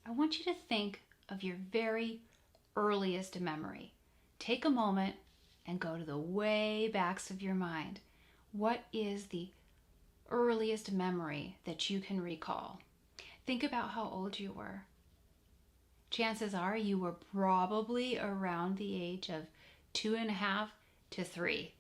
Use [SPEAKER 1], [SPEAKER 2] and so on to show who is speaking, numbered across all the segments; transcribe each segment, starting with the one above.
[SPEAKER 1] I want you to think of your very earliest memory. Take a moment and go to the way backs of your mind. What is the earliest memory that you can recall? Think about how old you were. Chances are you were probably around the age of 2.5 to 3.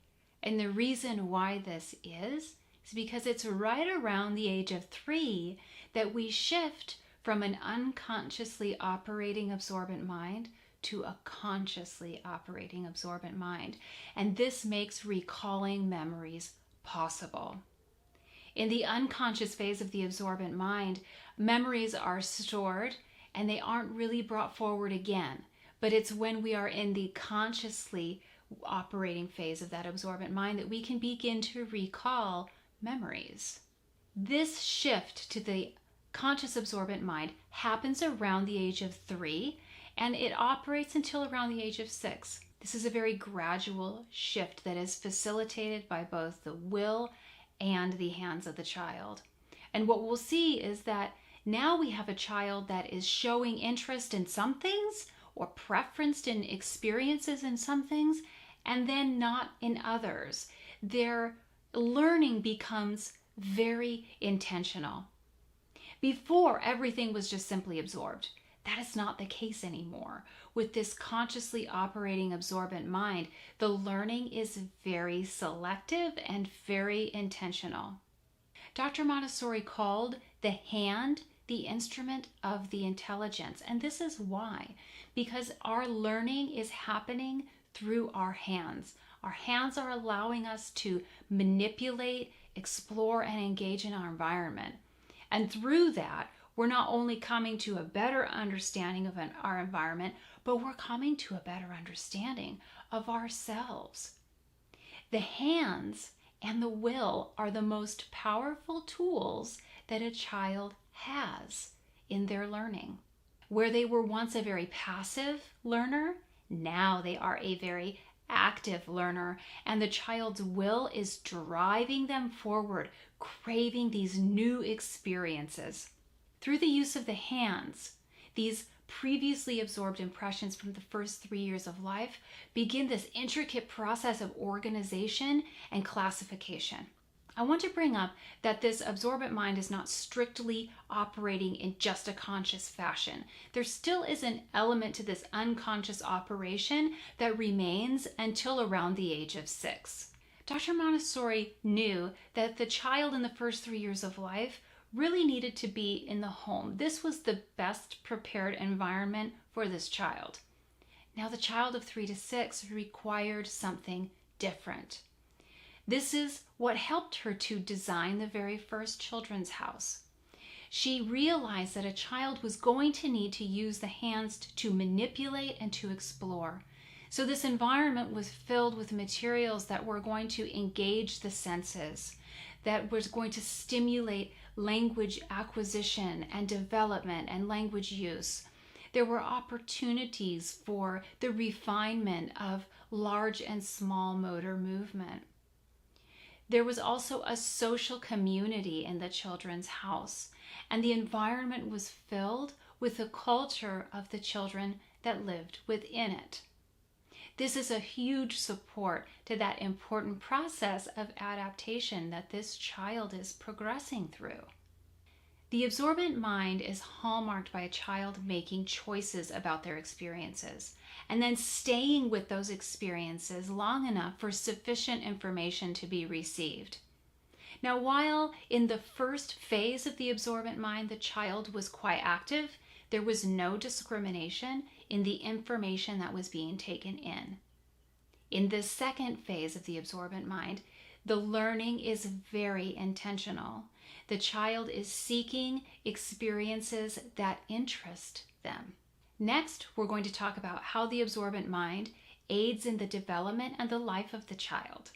[SPEAKER 1] And the reason why this is because it's right around the age of 3 that we shift from an unconsciously operating absorbent mind to a consciously operating absorbent mind. And this makes recalling memories possible. In the unconscious phase of the absorbent mind, memories are stored and they aren't really brought forward again. But it's when we are in the consciously operating phase of that absorbent mind that we can begin to recall memories. This shift to the conscious absorbent mind happens around the age of 3 and it operates until around the age of 6. This is a very gradual shift that is facilitated by both the will and the hands of the child. And what we'll see is that now we have a child that is showing interest in some things or preference in experiences in some things and then not in others. Their learning becomes very intentional. Before, everything was just simply absorbed. That is not the case anymore. With this consciously operating absorbent mind, the learning is very selective and very intentional. Dr. Montessori called the hand the instrument of the intelligence. And this is why. Because our learning is happening through our hands. Our hands are allowing us to manipulate, explore, and engage in our environment. And through that, we're not only coming to a better understanding of our environment, but we're coming to a better understanding of ourselves. The hands and the will are the most powerful tools that a child has in their learning. Where they were once a very passive learner, now they are a very active learner, and the child's will is driving them forward, craving these new experiences. Through the use of the hands, these previously absorbed impressions from the first 3 years of life begin this intricate process of organization and classification. I want to bring up that this absorbent mind is not strictly operating in just a conscious fashion. There still is an element to this unconscious operation that remains until around the age of 6. Dr. Montessori knew that the child in the first 3 years of life really needed to be in the home. This was the best prepared environment for this child. Now the child of 3 to 6 required something different. This is what helped her to design the very first children's house. She realized that a child was going to need to use the hands to manipulate and to explore. So this environment was filled with materials that were going to engage the senses, that was going to stimulate language acquisition and development and language use. There were opportunities for the refinement of large and small motor movement. There was also a social community in the children's house, and the environment was filled with the culture of the children that lived within it. This is a huge support to that important process of adaptation that this child is progressing through. The absorbent mind is hallmarked by a child making choices about their experiences and then staying with those experiences long enough for sufficient information to be received. Now, while in the first phase of the absorbent mind, the child was quite active, there was no discrimination in the information that was being taken in. In the second phase of the absorbent mind, the learning is very intentional. The child is seeking experiences that interest them. Next, we're going to talk about how the absorbent mind aids in the development and the life of the child.